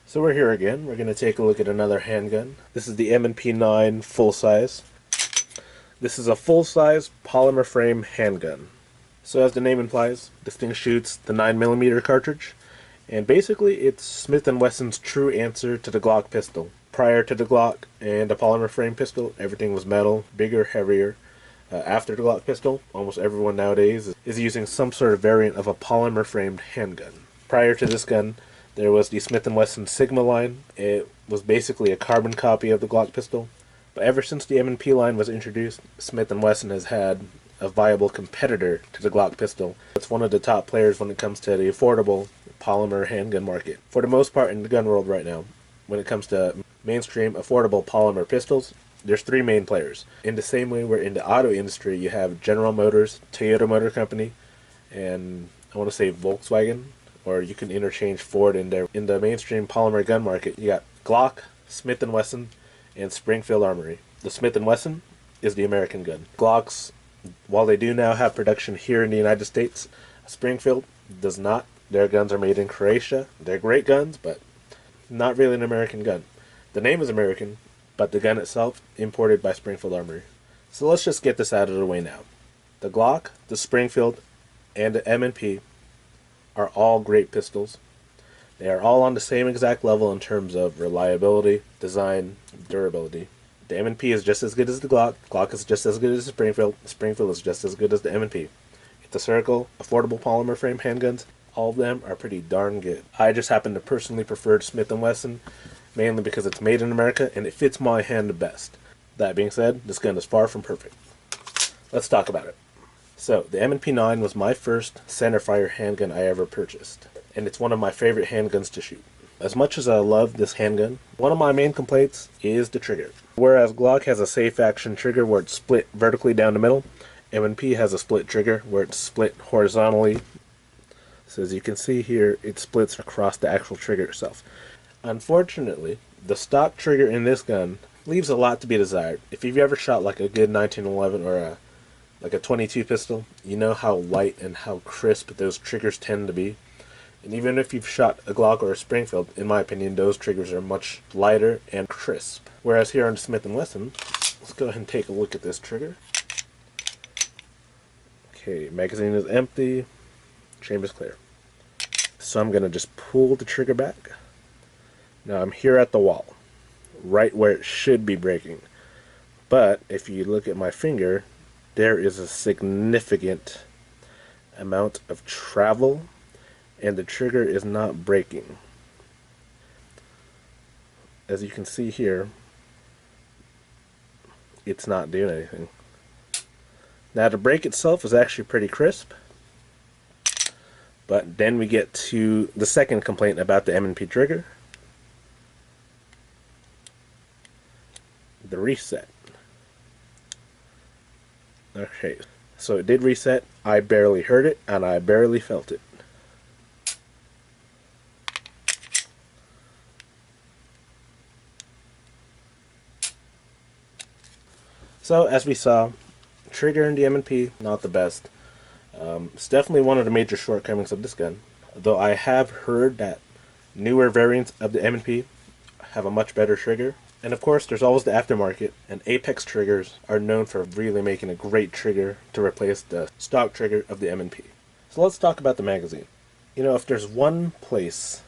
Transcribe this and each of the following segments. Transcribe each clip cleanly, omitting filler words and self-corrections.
So we're here again. We're going to take a look at another handgun. This is the M&P 9 full size. This is a full-size polymer frame handgun. So as the name implies, this thing shoots the 9mm cartridge, and basically it's Smith & Wesson's true answer to the Glock pistol. Prior to the Glock and the polymer frame pistol, everything was metal, bigger, heavier. After the Glock pistol, almost everyone nowadays is using some sort of variant of a polymer framed handgun. Prior to this gun, there was the Smith & Wesson Sigma line. It was basically a carbon copy of the Glock pistol. But ever since the M&P line was introduced, Smith & Wesson has had a viable competitor to the Glock pistol. It's one of the top players when it comes to the affordable polymer handgun market. For the most part in the gun world right now, when it comes to mainstream affordable polymer pistols, there's three main players. In the same way where in the auto industry you have General Motors, Toyota Motor Company, and I want to say Volkswagen, or you can interchange Ford in there. In the mainstream polymer gun market, you got Glock, Smith & Wesson, and Springfield Armory. The Smith & Wesson is the American gun. Glocks, while they do now have production here in the United States, Springfield does not. Their guns are made in Croatia. They're great guns, but not really an American gun. The name is American, but the gun itself imported by Springfield Armory. So let's just get this out of the way now. The Glock, the Springfield, and the M&P are all great pistols. They are all on the same exact level in terms of reliability, design, durability. The M&P is just as good as the Glock. Glock is just as good as the Springfield. Springfield is just as good as the M&P. The Circle, affordable polymer frame handguns, all of them are pretty darn good. I just happen to personally prefer Smith & Wesson, mainly because it's made in America and it fits my hand the best. That being said, this gun is far from perfect. Let's talk about it. So, the M&P 9 was my first centerfire handgun I ever purchased, and it's one of my favorite handguns to shoot. As much as I love this handgun, one of my main complaints is the trigger. Whereas Glock has a safe action trigger where it's split vertically down the middle, M&P has a split trigger where it's split horizontally. So as you can see here, it splits across the actual trigger itself. Unfortunately, the stock trigger in this gun leaves a lot to be desired. If you've ever shot like a good 1911 or like a 22 pistol, you know how light and how crisp those triggers tend to be. And even if you've shot a Glock or a Springfield, in my opinion, those triggers are much lighter and crisp. Whereas here on the Smith & Wesson, let's go ahead and take a look at this trigger. Okay, magazine is empty, chamber's clear. So I'm going to just pull the trigger back. Now I'm here at the wall, right where it should be breaking. But if you look at my finger, there is a significant amount of travel and the trigger is not breaking. As you can see here, it's not doing anything. Now the break itself is actually pretty crisp, but then we get to the second complaint about the M&P trigger, the reset. Okay, so it did reset. I barely heard it and I barely felt it. So as we saw, trigger in the M&P, not the best. It's definitely one of the major shortcomings of this gun. Though I have heard that newer variants of the M&P have a much better trigger. And of course, there's always the aftermarket, and Apex triggers are known for really making a great trigger to replace the stock trigger of the M&P. So let's talk about the magazine. You know, if there's one place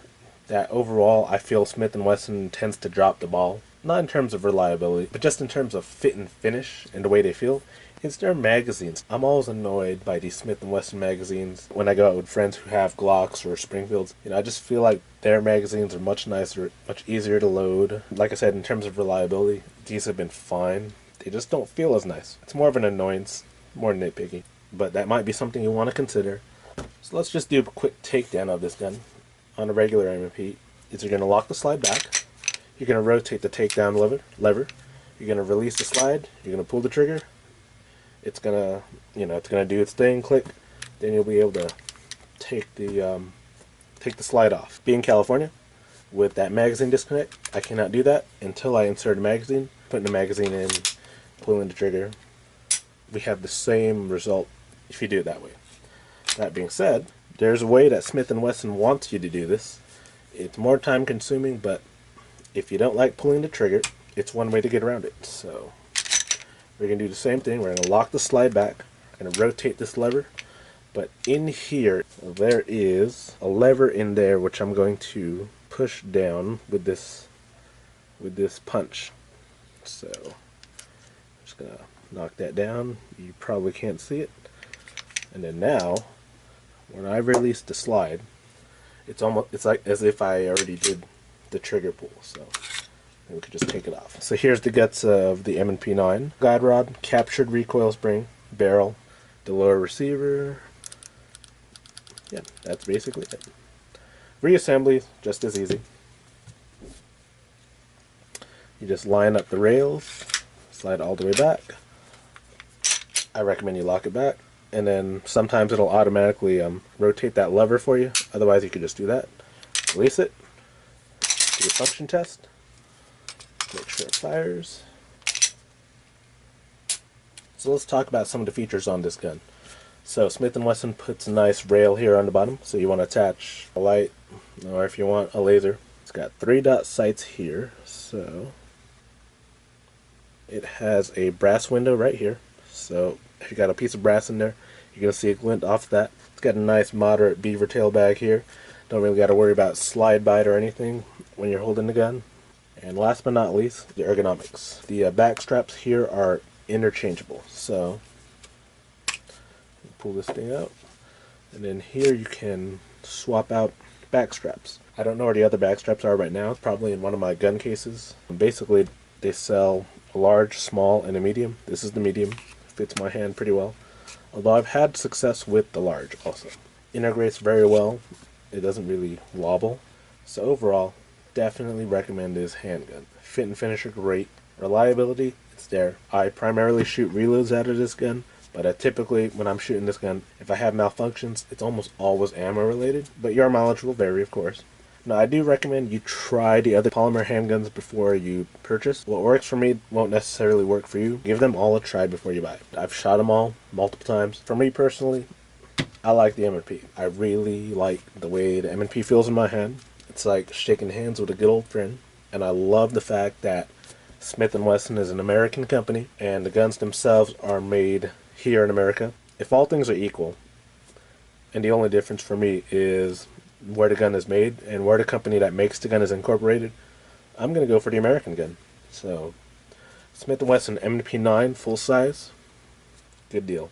that overall I feel Smith & Wesson tends to drop the ball, not in terms of reliability, but just in terms of fit and finish and the way they feel, it's their magazines. I'm always annoyed by these Smith & Wesson magazines when I go out with friends who have Glocks or Springfields. You know, I just feel like their magazines are much nicer, much easier to load. Like I said, in terms of reliability, these have been fine. They just don't feel as nice. It's more of an annoyance, more nitpicky. But that might be something you want to consider. So let's just do a quick takedown of this gun on a regular M&P. Is you're going to lock the slide back. You're going to rotate the takedown lever. You're going to release the slide. You're going to pull the trigger. It's gonna, it's gonna do its thing. Click. Then you'll be able to take the slide off. Being California, with that magazine disconnect, I cannot do that until I insert a magazine. Putting the magazine in, pulling the trigger. We have the same result if you do it that way. That being said, there's a way that Smith & Wesson wants you to do this, It's more time consuming, but if you don't like pulling the trigger, it's one way to get around it. So we're going to do the same thing. We're going to lock the slide back. We're going to rotate this lever. But in here, there is a lever in there which I'm going to push down with this punch. So I'm just going to knock that down. You probably can't see it. And then now, when I release the slide, it's like as if I already did the trigger pull. So we could just take it off. So here's the guts of the M&P 9. Guide rod, captured recoil spring, barrel, the lower receiver. Yeah, that's basically it. Reassembly, just as easy. You just line up the rails, slide all the way back. I recommend you lock it back, and then sometimes it'll automatically rotate that lever for you. Otherwise, you could just do that. Release it. Do a function test. Make sure it fires. So let's talk about some of the features on this gun. So Smith & Wesson puts a nice rail here on the bottom, so you want to attach a light, or if you want a laser. It's got 3-dot sights here, so it has a brass window right here. So if you got a piece of brass in there, you're going to see a glint off that. It's got a nice moderate beaver tail bag here. Don't really got to worry about slide bite or anything when you're holding the gun. And last but not least, the ergonomics. The back straps here are interchangeable. So pull this thing out, and then here you can swap out back straps. I don't know where the other back straps are right now. It's probably in one of my gun cases. Basically, they sell a large, small, and a medium. This is the medium. Fits my hand pretty well. Although I've had success with the large also. Integrates very well. It doesn't really wobble. So overall, definitely recommend this handgun. Fit and finish are great. Reliability, it's there. I primarily shoot reloads out of this gun, but typically when I'm shooting this gun, if I have malfunctions, it's almost always ammo related. But your mileage will vary, of course. Now, I do recommend you try the other polymer handguns before you purchase. What works for me won't necessarily work for you. Give them all a try before you buy it. I've shot them all multiple times. For me personally, I like the M&P. I really like the way the M&P feels in my hand. It's like shaking hands with a good old friend. And I love the fact that Smith & Wesson is an American company, and the guns themselves are made here in America. If all things are equal, and the only difference for me is where the gun is made and where the company that makes the gun is incorporated, I'm going to go for the American gun. So, Smith & Wesson M&P 9 full size, good deal.